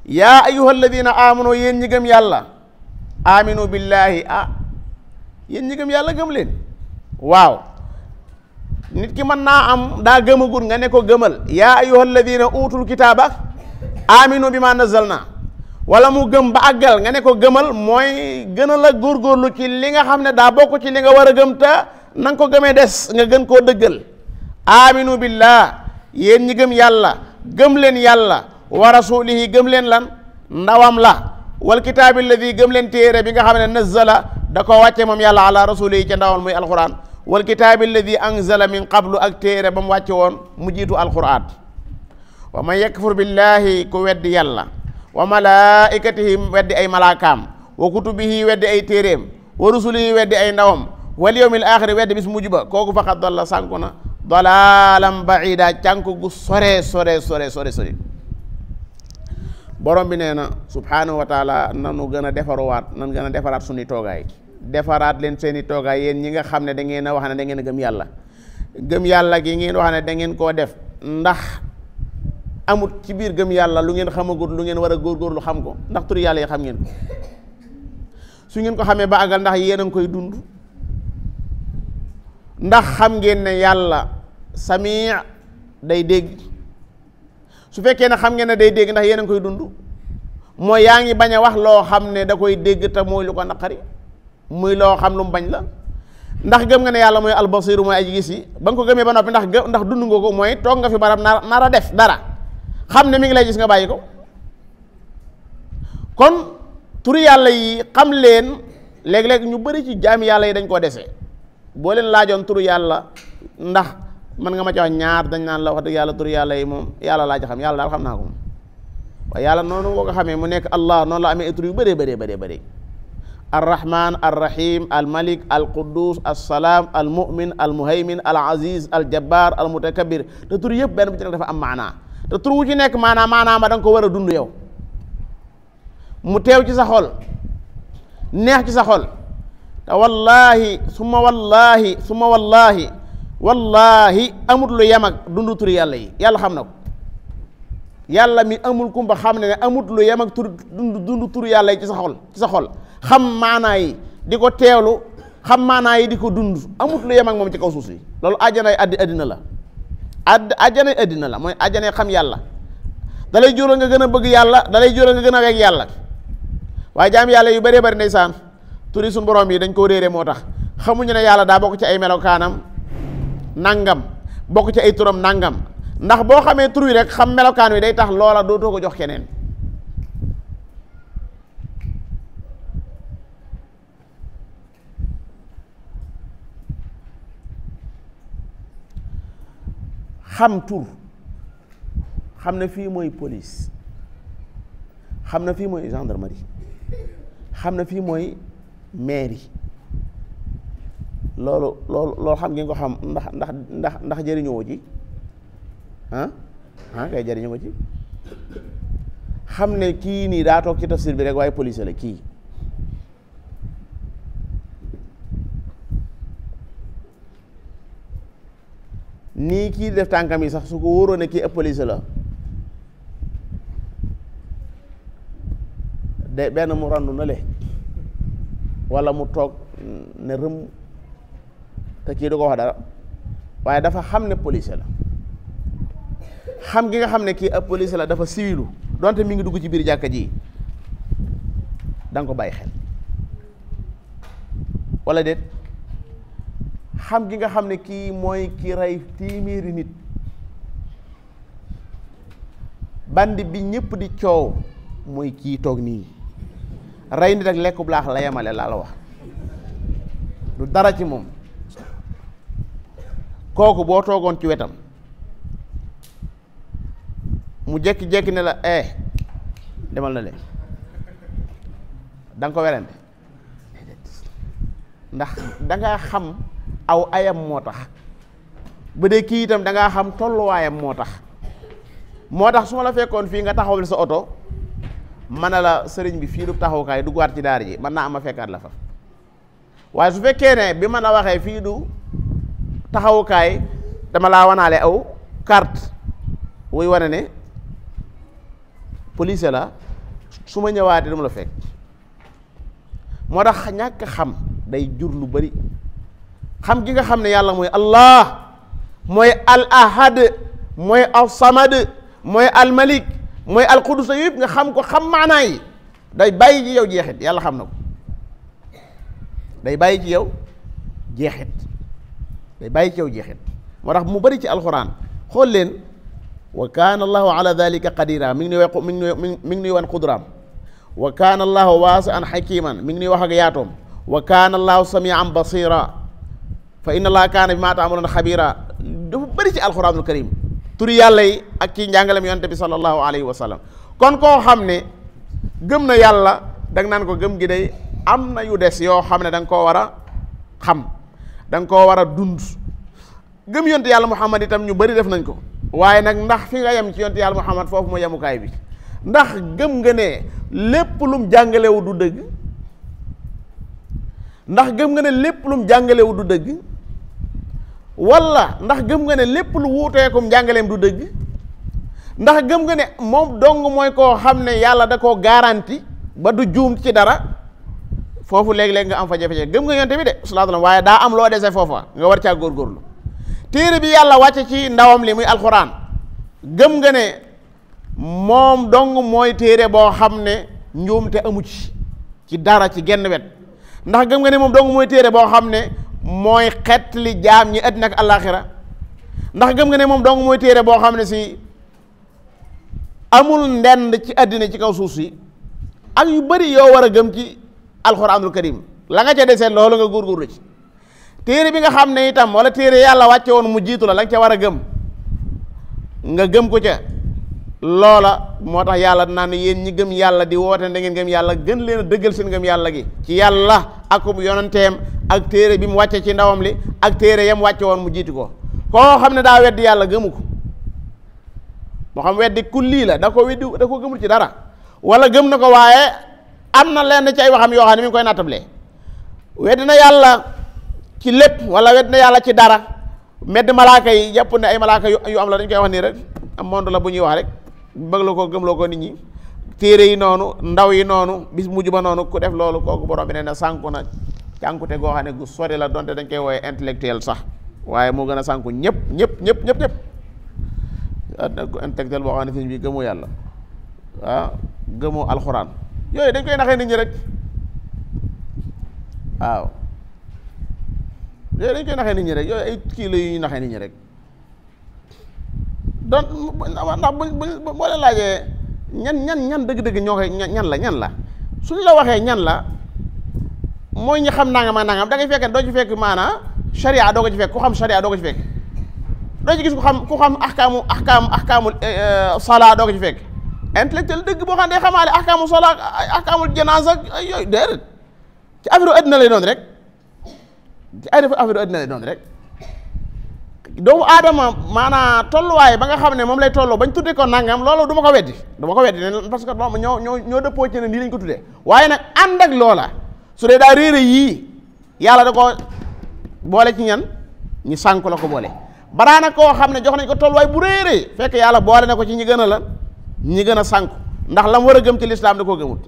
yaa ayyuha alladina amanu yéen ñi gëm yàlla aminu billahi yéen ñi gëm yàlla gëm leen. waaw nit ki mën naa am daa gëmagut nga ne ko gëmal yaa ayyuha alladina utul kitaaba aminu bi ma nazalna wala mu gëm ba àggal nga ne ko gëmal mooy gën a la góorgóorlu ci li nga xam ne daa bokk ci li nga war a gëm te na nga ko gëmee des nga gën koo dëggal. aminu billah yéen ñi gëm yàlla gëm leen yàlla wa rasulihi gëm leen lan ndawam la wal kitaabi alladi gëm leen téere bi nga xam ne nazala da ko wàcce moom yàlla ala rasulihi ca ndawam muy alquran wal kitaabi alladi anzala min qablu ak téere ba mu wàcce woon mu jiitu alquran. wa man yakfur billahi ku weddi yàlla wa malaikatihi weddi ay malaakaam wa kutubihi weddi ay téeréem wa rusulihi weddi ay ndawam wal yawmil axiri weddi bis mujj ba kooku faqad dalla sànku na dalaalam baida cànku gu sore borom bi nee na subhanahu wa taala nanu gën a defaruwaat nan gën a defaraat suñuy toogaay defaraat leen seeni toogaay yéen ñi nga xam ne da ngeen a wax ne da ngeen a gëm yàlla gi ngeen wax ne da ngeen koo def ndax amut ci biir gëm yàlla lu ngeen xamagut lu ngeen war a góorgóorlu xam ko ndax turi yàlla yi xam ngeen ko su ngeen ko xamee ba àggal ndax yéen a ngi koy dund ndax xam ngeen ne yàlla samii day dégg su fekkee ne xam ngeen ne day dégg ndax yéen a ngi koy dund mooy yaa ngi bañ a wax loo xam ne da koy dégg te mooy lu ko naqari muy loo xam lu mu bañ la ndax gëm nga ne yàlla mooy albasiru mooy aji gis yi ba nga ko gëmee ba noppi ndax dund nga ko mooy toog nga fi barab nar a def dara xam ne mi ngi lay gis nga bàyyi ko. kon turi yàlla yi xam leen léeg-léeg ñu bari ci jaami yàlla yi dañ koo dese boo leen laajoon turu yàlla ndax man nga ma ci wax ñaar dañ naan la wax dëgg yàlla turu yàlla yi moom yàlla laa ci xam yàlla daal xam naa ko moom waaye yàlla noonu boo ko xamee mu nekk allah noonu la amee tur yu bëree arrahman arrahim almalik alquddus assalaam almumin almuhaymin alaziz aljabbar almutakabir te tur yëpp benn bu ci nekk dafa am maanaa te tur wu ci nekk maanaa ma da nga ko war a dund yow mu teew ci sa xol neex ci sa xol te wallahi summa wallahi amut lu yem ak dund turi yàlla yi yàlla xam na ko yàlla mi amul kumba xam ne amut lu yem ak dund turi yàlla yi ci sa xol xam maanaa yi di ko teewlu xam maanaa yi di ko dund amut lu yem ak moom ci kaw suuf si loolu àjjanay addina la àjjanay addina la mooy àjjanay xam yàlla dalay jural nga gën a bëgg yàlla dalay jural nga gën a weg yàlla waaye jaam yàlla yu bëree bëri ndeysaan turi suñu borom yi dañ koo réere moo tax xamuñu ne yàlla daa bokk ci ay melokaanam nangam bokk ci ay turam nangam ndax boo xamee tur wi rek xam melokaan wi day tax loola dootoo ko jox keneen xam tur xam na fii mooy police xam na fii mooy gendarmerie xam na fii mooy mairie loolu xam ngeen ko xam ndax jëriñoo ci kay jëriñoo ko ci xam ne kii nii daa toog ci tafsir bi rek waaye police la kii nii kii def tànkam yi sax su ko wóoroon ne kii ab police la de benn mu randu na le walla mu toog ne rëm te kii du ko wax dara waaye dafa xam ne police la xam gi nga xam ne kii ab police la dafa siwilu donte mi ngi dugg ci biir jàkka ji da nga ko bàyyi xel walla déet xam gi nga xam ne kii mooy ki rey téeméeri nit bandi bi ñëpp di coow mooy kii toog nii rey nit ak lekku blaax la yemale laa la wax du dara ci moom kooku boo toogoon ci wetam mu jekki-jekki ne la demal na leen da nga ko werante ndax dangaa xam aw ayam moo tax ba dee kii itam dangaa xam tolluwaayam moo tax su ma la fekkoon fii nga taxawal sa oto mën na la sëriñ bi fii du taxawukaay duggaat ci daara ji mën naa am a fekkaat la fa waaye su fekkee ne bi ma la waxee fii du taxawukaay dama laa wanaale aw carte wuy wane ne police la su ma ñëwaatee dama la fekk. moo tax ñàkk xam day jur lu bari xam gi nga xam ne yàlla mooy allah mooy al ahad mooy al samad mooy al malik mooy al qudus yëpp nga xam ko xam maanaa yi day bàyyi ci yow jeexit yàlla xam na ko day bàyyi ci yow jeexit day bàyyi ci yow jeexit moo tax mu bari ci alxuraan xool leen wa kaana allahu ala dalika qadira mi ngi nuy wan qudraam wa kaana allahu waasi'an hakiman mi ngi nuy wax ak yaatoom wa kaana allahu samian basira fa inna allaha kaana bima ta'maluna xabira dafa bëri ci alquranul karim turi yàlla yi ak ci njàngalem yonte bi sallallahu alayhi wa sallam kon koo xam ne gëm na yàlla da nga naan ko gëm gi day am na yu des yoo xam ne da nga koo war a xam da nga koo war a dund gëm yonte yàlla muhammad itam ñu bëri def nañ ko waaye nag ndax fi nga yem ci yonte yàlla muhammad foofu mu yemukaay bi ndax gëm nga ne lépp lum jàngalewu du dëgg ndax gëm nga ne lépp lum jàngalewu du dëgg wala ndax gëm nga ne lépp lu wuuteekum jàngaleem du dëgg ndax gëm nga ne moom dong mooy koo xam ne yàlla da koo garanti ba du juum ci dara foofu léeg-léeg nga am fa jafe-jafe gëm nga yonte bi de sallallahu alayhi wasallam waaye daa am loo dese foofa nga war caa góorgóorlu téere bi yàlla wàcce ci ndawam li muy alxuraan gëm nga ne moom dong mooy téere boo xam ne njuumte amu ci dara ci genn wet ndax gëm nga ne moom dong mooy téere boo xam ne mooy xet li jaam ñi àddina ak àllaaxira ndax gëm nga ne moom dong mooy téere boo xam ne si amul ndend ci àddina ci kaw suuf si ak yu bari yoo war a gëm ci alxuraanul karim la nga ca desee loolu nga góorgóorlu ci téere bi nga xam ne itam wala téere yàlla wàcce woon mu jiitu la nga ca war a gëm nga gëm ko ca loola moo tax yàlla naan yéen ñi gëm yàlla di woote da ngeen gëm yàlla gën leen a dëggal seen gëm yàlla gi ci yàlla akub yonenteem ak téere bi mu wàcce ci ndawam li ak téere yam wàcce woon mu jiitu ko koo xam ne daa weddi yàlla gëmu ko moo xam weddi kulli la da ko gëmul ci dara wala gëm na ko waaye am na lenn ci ay waxam yoo xam ne mi ngi koy nattable weddi na yàlla ci lépp wala weddi na yàlla ci dara medd malaaka yi jàpp ne ay malaaka yu am la dañ koy wax nii rek am monde la bu ñuy wax rek bëgg la ko gëmloo ko nit ñi téere yi noonu ndaw yi noonu bis mujj ba noonu ku def loolu kooku borom bi nee na sànku na cànkute goo xam ne gu sori la donte dañ koy wooye intellectuel sax waaye moo gën a sànku ñëpp intellectuel boo xam ne sëñ bi gëmoo yàlla gëmoo alxuraan yooyu dañ koy naxee nit ñi rek waaw yooyu dañ koy naxee nit ñi rek yooyu ay kii la yu ñuy naxee nit ñi rek donc ndax boo leen laajee ñan dëgg-dëgg ñoo koy ñan la suñ la waxee ñan la mooy ñi xam nangam ak nangam da ngay fekk doo ci fekk maanaa sharia doo ko ci fekk ku xam sharia doo ko ci fekk doo ci gis ku xam ahkaamul salaa doo ko ci fekk intellectuel dëgg boo xam ne day xamaale ahkaamul salaa ahkaamul janaasa ak yooyu déedéet ci affaire addina lay doon rek ci affaire addina lay doon rek doomu aadama maanaa tolluwaay ba nga xam ne moom lay tolloo bañ tuddee ko nangam loolu du ma ko weddi parce que ñoo dëppoo ci ne nii lañ ko tuddee waaye nag ànd ak loola su dee daa réere yii yàlla da ko boole ci ñan ñi sànku la ko boole baraana koo xam ne jox nañ ko tolluwaay bu réeree fekk yàlla boole na ko ci ñi gën a sànku ndax la mu war a gëm ci lislaam da koo gëmut